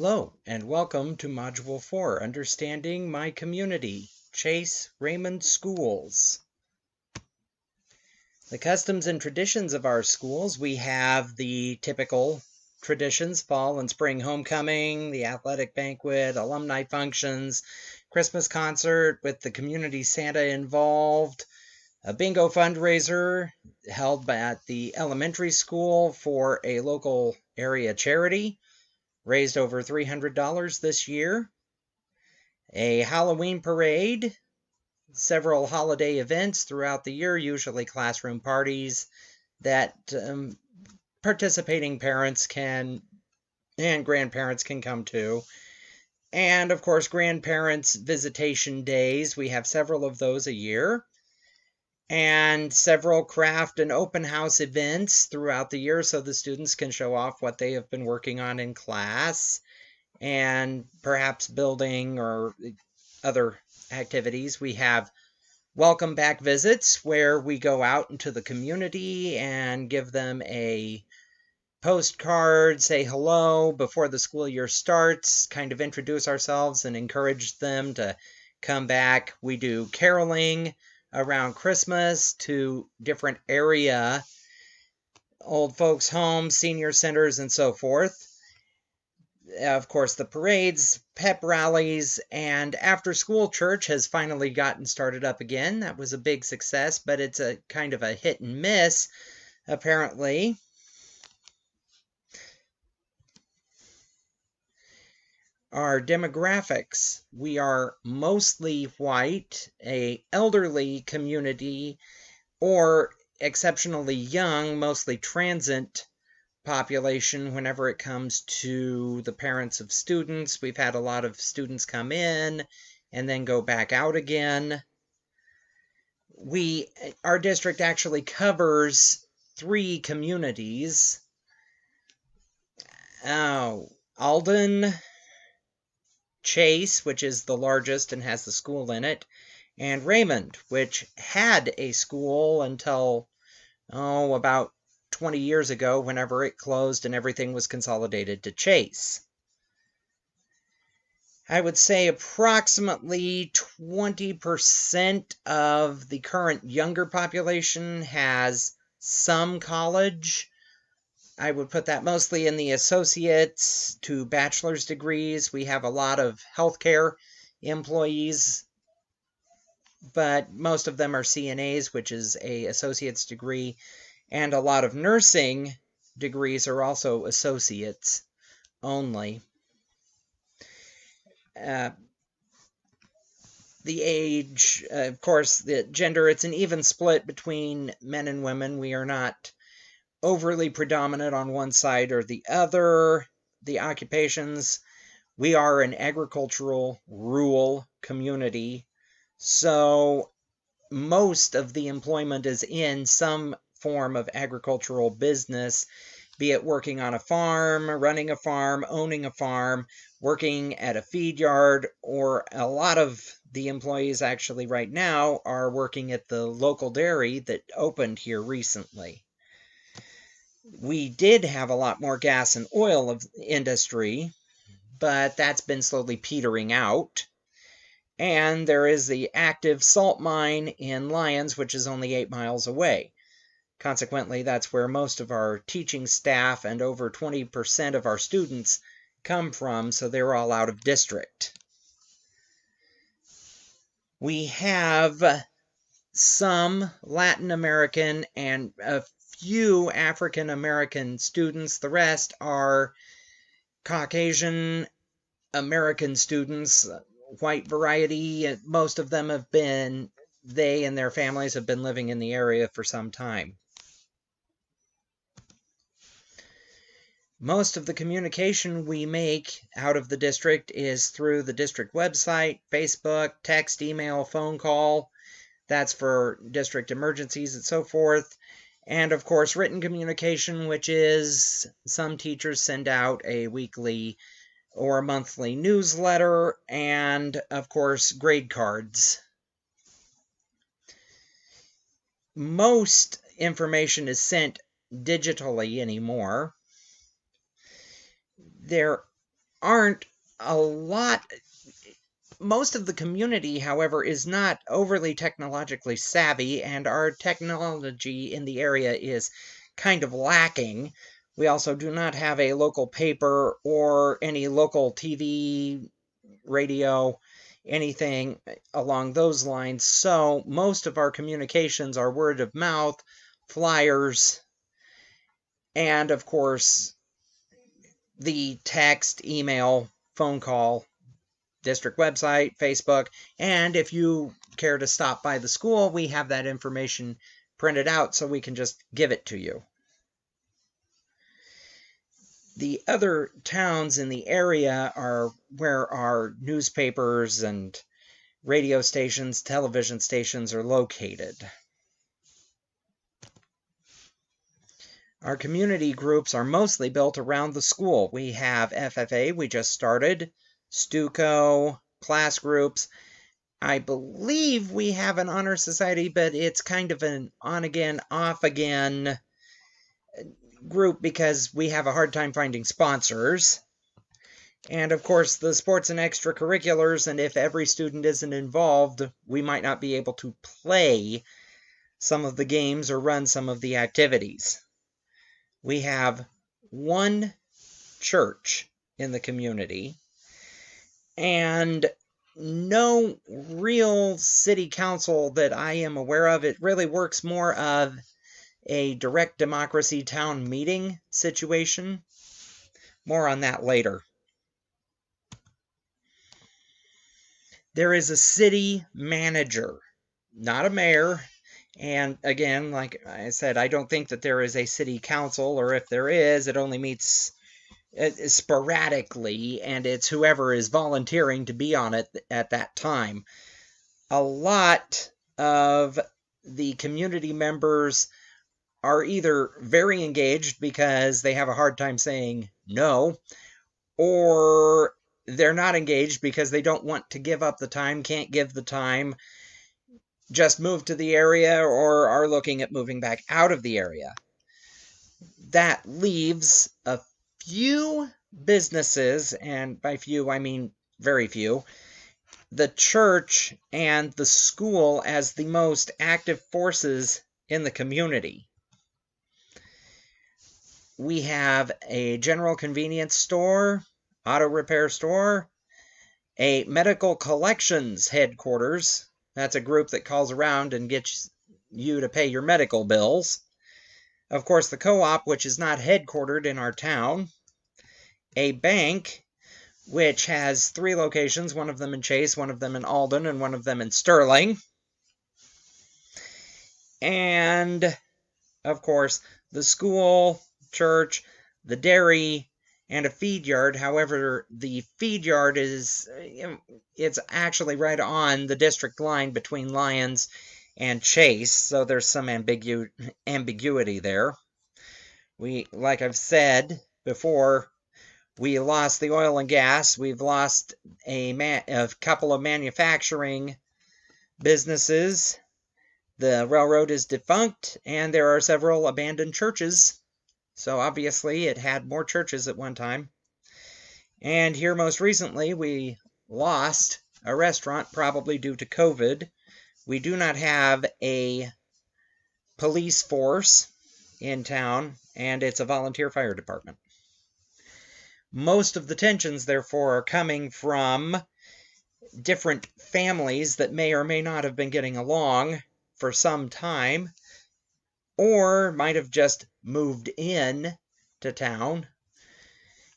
Hello, and welcome to Module 4, Understanding My Community, Chase Raymond Schools. The customs and traditions of our schools, we have the typical traditions, fall and spring homecoming, the athletic banquet, alumni functions, Christmas concert with the community Santa involved, a bingo fundraiser held at the elementary school for a local area charity. Raised over $300 this year. A Halloween parade, several holiday events throughout the year, usually classroom parties that participating parents and grandparents can come to. And of course, grandparents' visitation days. We have several of those a year. And several craft and open house events throughout the year so the students can show off what they have been working on in class and perhaps building or other activities. We have welcome back visits where we go out into the community and give them a postcard, say hello before the school year starts, kind of introduce ourselves and encourage them to come back. We do caroling around Christmas to different area old folks' homes, senior centers, and so forth. Of course, the parades, pep rallies, and after-school church has finally gotten started up again. That was a big success, but it's a kind of a hit and miss, apparently. Our demographics, we are mostly white, a elderly community, or exceptionally young, mostly transient population whenever it comes to the parents of students. We've had a lot of students come in and then go back out again. Our district actually covers 3 communities. Alden, Chase, which is the largest and has the school in it, and Raymond, which had a school until, about 20 years ago, whenever it closed and everything was consolidated to Chase. I would say approximately 20% of the current younger population has some college. I would put that mostly in the associate's to bachelor's degrees. We have a lot of healthcare employees, but most of them are CNAs, which is an associate's degree, and a lot of nursing degrees are also associates only. The age, of course, the gender, it's an even split between men and women. We are not overly predominant on one side or the other. The occupations, we are an agricultural, rural community, so most of the employment is in some form of agricultural business, be it working on a farm, running a farm, owning a farm, working at a feed yard, or a lot of the employees actually right now are working at the local dairy that opened here recently. We did have a lot more gas and oil industry, but that's been slowly petering out. And there is the active salt mine in Lyons, which is only 8 miles away. Consequently, that's where most of our teaching staff and over 20% of our students come from, so they're all out of district. We have some Latin American and a few African American students. The rest are Caucasian American students, white variety. Most of them they and their families have been living in the area for some time. Most of the communication we make out of the district is through the district website, Facebook, text, email, phone call. That's for district emergencies and so forth. And of course, written communication, which is some teachers send out a weekly or monthly newsletter, and of course, grade cards. Most information is sent digitally anymore. There aren't a lot. Most of the community, however, is not overly technologically savvy, and our technology in the area is kind of lacking. We also do not have a local paper or any local TV, radio, anything along those lines. So most of our communications are word of mouth, flyers, and of course, the text, email, phone call, district website, Facebook, and if you care to stop by the school, we have that information printed out so we can just give it to you. The other towns in the area are where our newspapers and radio stations, television stations are located. Our community groups are mostly built around the school. We have FFA, we just started, Stuco, class groups. I believe we have an honor society, but it's kind of an on-again, off-again group because we have a hard time finding sponsors. And of course, the sports and extracurriculars, and if every student isn't involved, we might not be able to play some of the games or run some of the activities. We have one church in the community, and no real city council that I am aware of. It really works more of a direct democracy town meeting situation. More on that later. There is a city manager, not a mayor. And again, like I said, I don't think that there is a city council, or if there is, it only meets sporadically, and it's whoever is volunteering to be on it at that time. A lot of the community members are either very engaged because they have a hard time saying no, or they're not engaged because they don't want to give up the time, can't give the time, just moved to the area, or are looking at moving back out of the area. That leaves a few businesses, and by few I mean very few, the church and the school as the most active forces in the community. We have a general convenience store, auto repair store, a medical collections headquarters. That's a group that calls around and gets you to pay your medical bills. Of course, the co-op, which is not headquartered in our town. A bank, which has 3 locations, one of them in Chase, one of them in Alden, and one of them in Sterling. And, of course, the school, church, the dairy, and a feed yard. However, the feed yard it's actually right on the district line between Lyons and Chase, so there's some ambiguity there. Like I've said before, we lost the oil and gas. We've lost a couple of manufacturing businesses. The railroad is defunct, and there are several abandoned churches. So obviously it had more churches at one time. And here most recently we lost a restaurant, probably due to COVID. We do not have a police force in town, and it's a volunteer fire department. Most of the tensions, therefore, are coming from different families that may or may not have been getting along for some time, or might have just moved in to town.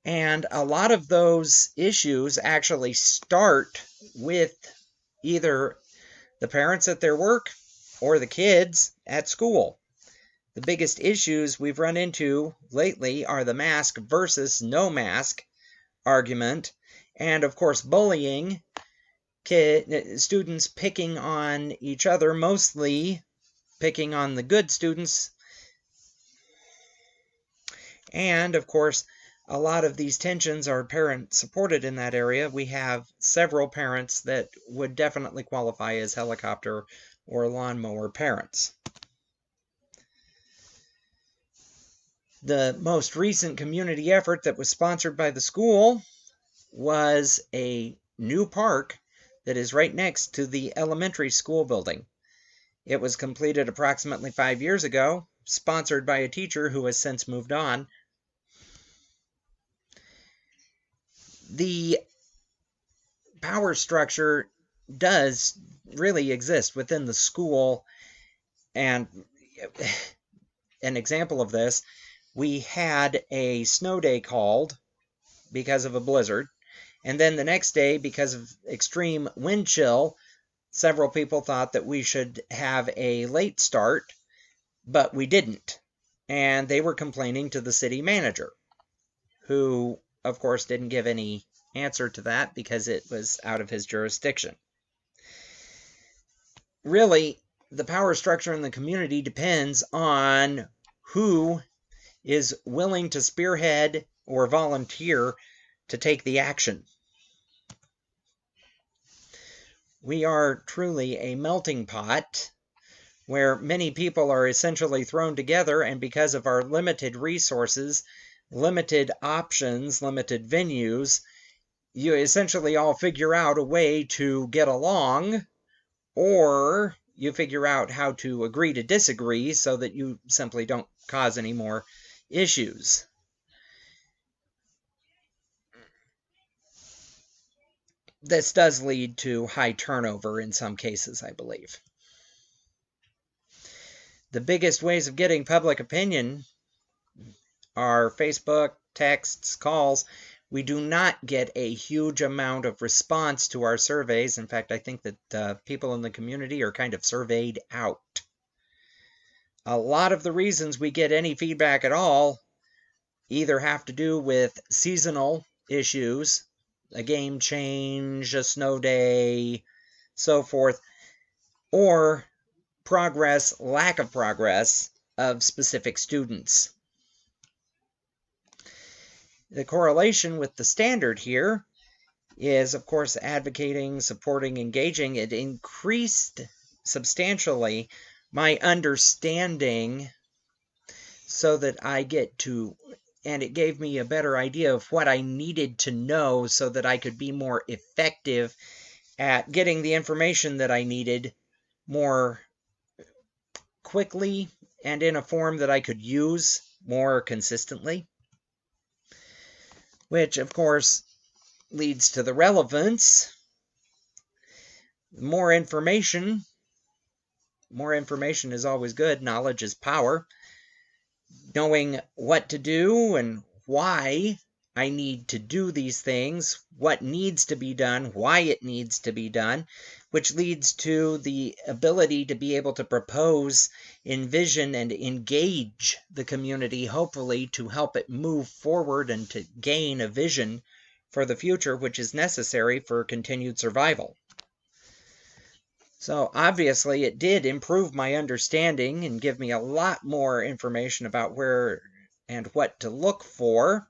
And a lot of those issues actually start with either the parents at their work or the kids at school. The biggest issues we've run into lately are the mask versus no mask argument, and of course bullying, students picking on each other, mostly picking on the good students. And of course, a lot of these tensions are parent supported in that area. We have several parents that would definitely qualify as helicopter or lawnmower parents. The most recent community effort that was sponsored by the school was a new park that is right next to the elementary school building. It was completed approximately 5 years ago, sponsored by a teacher who has since moved on. The power structure does really exist within the school, and an example of this, we had a snow day called because of a blizzard, and then the next day, because of extreme wind chill, several people thought that we should have a late start, but we didn't. And they were complaining to the city manager, who, of course, didn't give any answer to that because it was out of his jurisdiction. Really, the power structure in the community depends on who is willing to spearhead or volunteer to take the action. We are truly a melting pot where many people are essentially thrown together, and because of our limited resources, limited options, limited venues, you essentially all figure out a way to get along, or you figure out how to agree to disagree so that you simply don't cause any more issues. This does lead to high turnover in some cases, I believe. The biggest ways of getting public opinion are Facebook, texts, calls. We do not get a huge amount of response to our surveys. In fact, I think that people in the community are kind of surveyed out. A lot of the reasons we get any feedback at all either have to do with seasonal issues, a game change, a snow day, so forth, or progress, lack of progress of specific students. The correlation with the standard here is, of course, advocating, supporting, engaging. It increased substantially my understanding so that I get to, and it gave me a better idea of what I needed to know so that I could be more effective at getting the information that I needed more quickly and in a form that I could use more consistently, which, of course, leads to the relevance. More information is always good. Knowledge is power. Knowing what to do and why I need to do these things, what needs to be done, why it needs to be done, which leads to the ability to be able to propose, envision, and engage the community, hopefully to help it move forward and to gain a vision for the future, which is necessary for continued survival. So obviously it did improve my understanding and give me a lot more information about where and what to look for,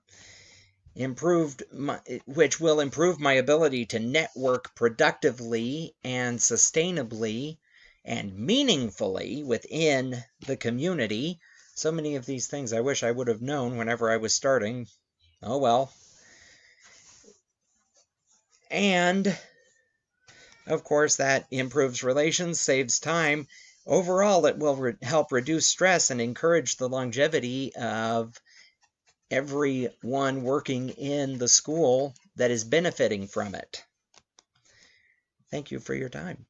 which will improve my ability to network productively and sustainably and meaningfully within the community. So many of these things I wish I would have known whenever I was starting. Oh well. And of course, that improves relations, saves time. Overall, it will help reduce stress and encourage the longevity of everyone working in the school that is benefiting from it. Thank you for your time.